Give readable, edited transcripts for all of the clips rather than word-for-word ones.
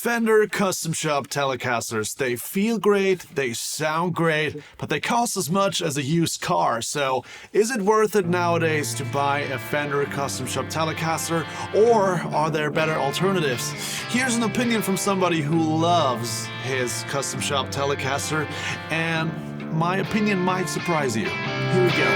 Fender Custom Shop Telecasters. They feel great, they sound great, but they cost as much as a used car. So is it worth it nowadays to buy a Fender Custom Shop Telecaster, or are there better alternatives? Here's an opinion from somebody who loves his Custom Shop Telecaster, and my opinion might surprise you. Here we go.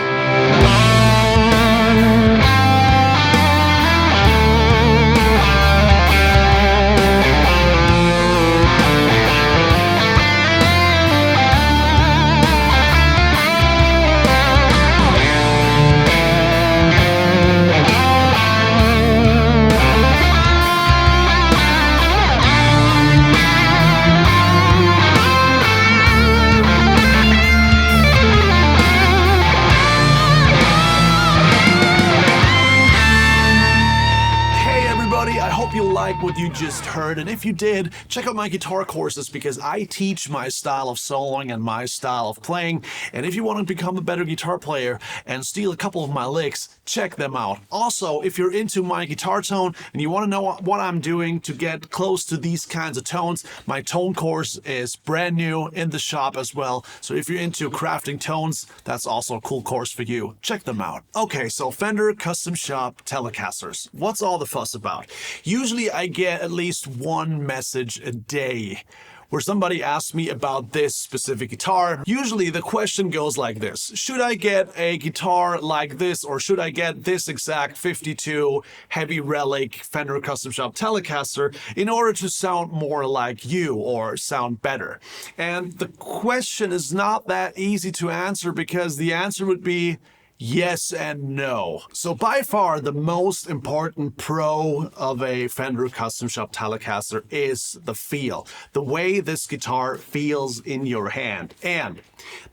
You like what you just heard, and if you did, check out my guitar courses because I teach my style of soloing and my style of playing. And if you want to become a better guitar player and steal a couple of my licks, check them out. Also, if you're into my guitar tone and you want to know what I'm doing to get close to these kinds of tones, my tone course is brand new in the shop as well. So if you're into crafting tones, that's also a cool course for you. Check them out. Okay, so Fender Custom Shop Telecasters. What's all the fuss about? Usually I get at least one message a day where somebody asks me about this specific guitar. Usually the question goes like this: should I get a guitar like this, or should I get this exact 52 Heavy Relic Fender Custom Shop Telecaster in order to sound more like you or sound better? And the question is not that easy to answer because the answer would be yes and no. So by far the most important pro of a Fender Custom Shop Telecaster is the feel. The way this guitar feels in your hand. And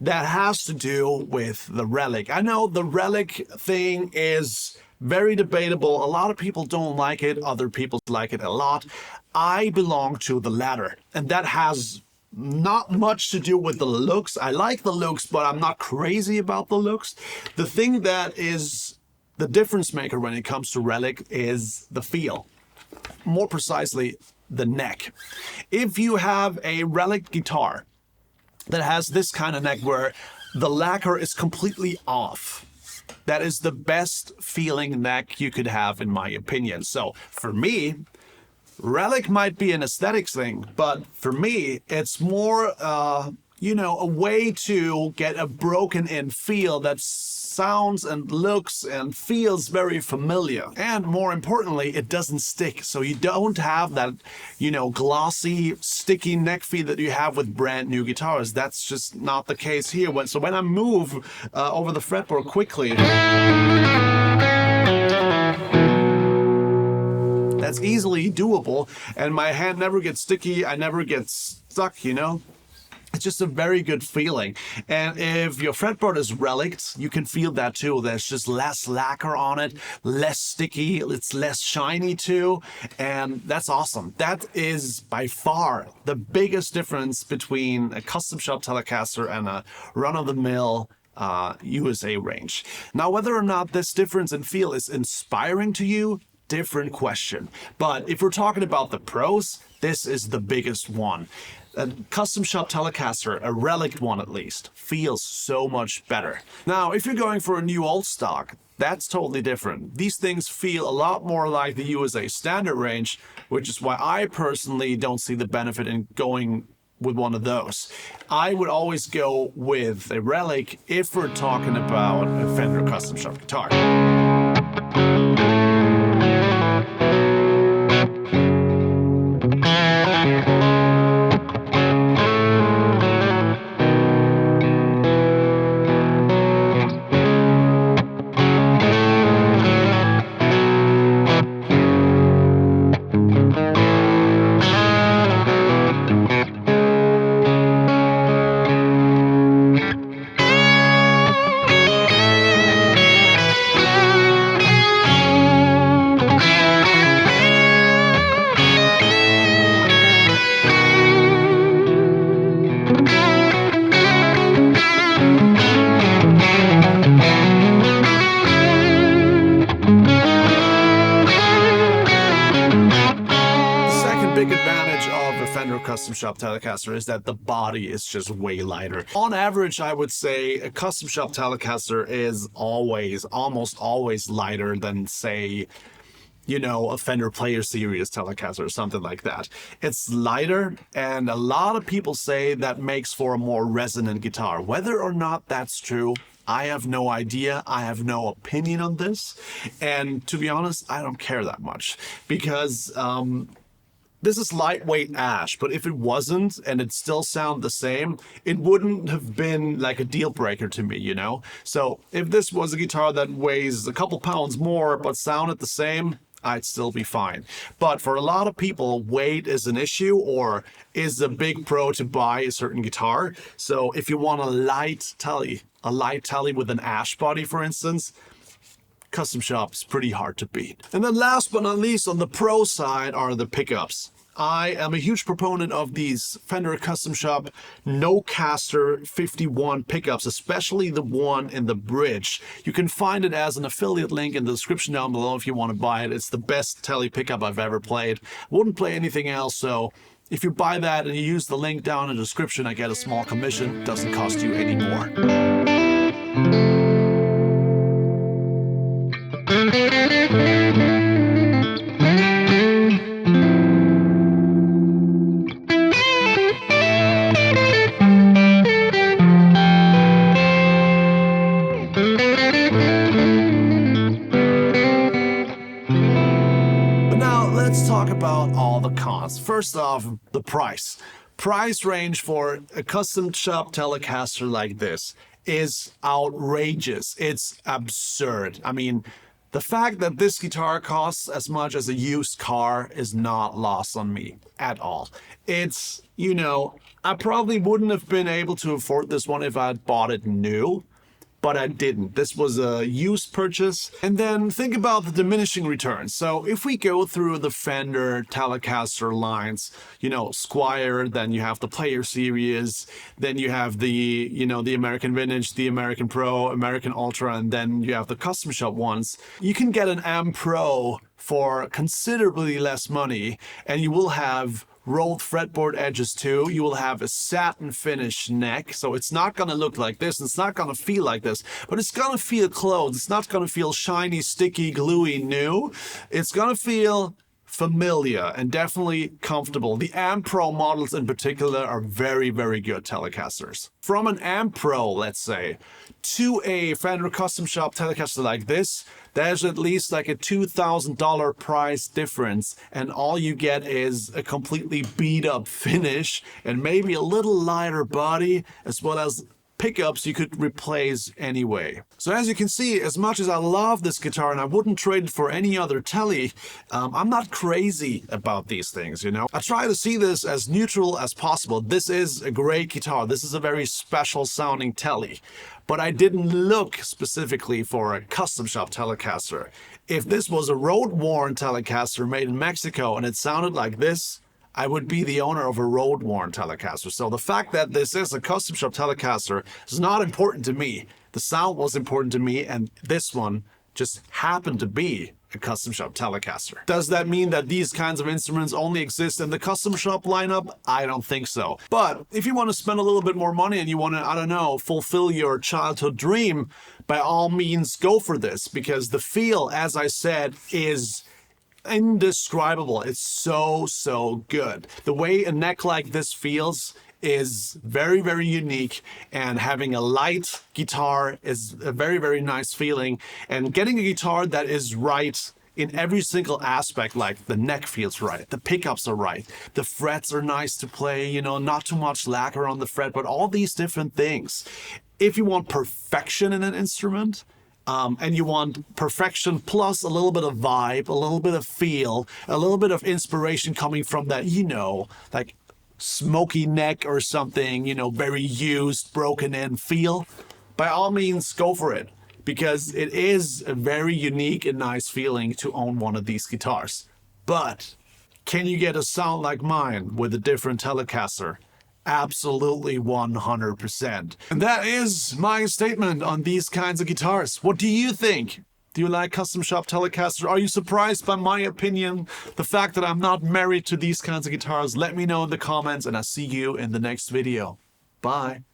that has to do with the Relic. I know the Relic thing is very debatable. A lot of people don't like it. Other people like it a lot. I belong to the latter. And that has not much to do with the looks. I like the looks, but I'm not crazy about the looks. The thing that is the difference maker when it comes to Relic is the feel. More precisely, the neck. If you have a Relic guitar that has this kind of neck where the lacquer is completely off, that is the best feeling neck you could have, in my opinion. So for me, Relic might be an aesthetics thing, but for me, it's more, a way to get a broken-in feel that sounds and looks and feels very familiar. And more importantly, it doesn't stick. So you don't have that, glossy, sticky neck feel that you have with brand new guitars. That's just not the case here. So when I move over the fretboard quickly, that's easily doable, and my hand never gets sticky, I never get stuck, It's just a very good feeling. And if your fretboard is Relic, you can feel that too. There's just less lacquer on it, less sticky, it's less shiny too, and that's awesome. That is by far the biggest difference between a Custom Shop Telecaster and a run-of-the-mill USA range. Now, whether or not this difference in feel is inspiring to you, different question. But if we're talking about the pros, this is the biggest one. A Custom Shop Telecaster, a Relic one at least, feels so much better. Now, if you're going for a new old stock, that's totally different. These things feel a lot more like the USA standard range, which is why I personally don't see the benefit in going with one of those. I would always go with a Relic if we're talking about a Fender Custom Shop guitar. of a Fender Custom Shop Telecaster is that the body is just way lighter. On average, I would say a Custom Shop Telecaster is almost always lighter than, say, you know, a Fender Player Series Telecaster or something like that. It's lighter, and a lot of people say that makes for a more resonant guitar. Whether or not that's true, I have no idea. I have no opinion on this. And to be honest, I don't care that much, because this is lightweight ash, but if it wasn't and it still sounded the same, it wouldn't have been like a deal breaker to me, you know? So if this was a guitar that weighs a couple pounds more but sounded the same, I'd still be fine. But for a lot of people, weight is an issue or is a big pro to buy a certain guitar. So if you want a light Tele with an ash body, for instance, Custom Shop is pretty hard to beat. And then last but not least, on the pro side are the pickups. I am a huge proponent of these Fender Custom Shop No-Caster 51 pickups, especially the one in the bridge. You can find it as an affiliate link in the description down below if you want to buy it. It's the best Tele pickup I've ever played. Wouldn't play anything else, so if you buy that and you use the link down in the description, I get a small commission. Doesn't cost you any more. Let's talk about all the cons. First off, the price. Price range for a custom shop Telecaster like this is outrageous. It's absurd. I mean, the fact that this guitar costs as much as a used car is not lost on me at all. It's, you know, I probably wouldn't have been able to afford this one if I had bought it new, but I didn't. This was a used purchase. And then think about the diminishing returns. So if we go through the Fender Telecaster lines, you know, Squire, then you have the Player Series, then you have the, you know, the American Vintage, the American Pro, American Ultra, and then you have the Custom Shop ones. You can get an AM Pro for considerably less money, and you will have rolled fretboard edges too. You will have a satin finish neck, so it's not gonna look like this, it's not gonna feel like this, but it's gonna feel close. It's not gonna feel shiny, sticky, gluey, new. It's gonna feel familiar and definitely comfortable. The AM Pro models in particular are very, very good Telecasters. From an AM Pro, let's say, to a Fender Custom Shop Telecaster like this, there's at least like a $2,000 price difference, and all you get is a completely beat up finish and maybe a little lighter body, as well as pickups you could replace anyway. So as you can see, as much as I love this guitar and I wouldn't trade it for any other Tele, I'm not crazy about these things, you know? I try to see this as neutral as possible. This is a great guitar. This is a very special sounding Tele. But I didn't look specifically for a Custom Shop Telecaster. If this was a road-worn Telecaster made in Mexico and it sounded like this, I would be the owner of a road-worn Telecaster. So the fact that this is a Custom Shop Telecaster is not important to me. The sound was important to me, and this one just happened to be a Custom Shop Telecaster. Does that mean that these kinds of instruments only exist in the Custom Shop lineup? I don't think so. But if you want to spend a little bit more money and you want to, I don't know, fulfill your childhood dream, by all means go for this, because the feel, as I said, is indescribable. It's so good. The way a neck like this feels is very, very unique, and having a light guitar is a very, very nice feeling, and getting a guitar that is right in every single aspect, like the neck feels right, the pickups are right, the frets are nice to play, you know, not too much lacquer on the fret, but all these different things. If you want perfection in an instrument, and you want perfection plus a little bit of vibe, a little bit of feel, a little bit of inspiration coming from that, you know, like smoky neck or something, you know, very used, broken in feel, by all means go for it, because it is a very unique and nice feeling to own one of these guitars. But can you get a sound like mine with a different Telecaster? Absolutely 100%. And that is my statement on these kinds of guitars. What do you think? Do you like Custom Shop Telecasters? Are you surprised by my opinion? The fact that I'm not married to these kinds of guitars? Let me know in the comments, and I'll see you in the next video. Bye.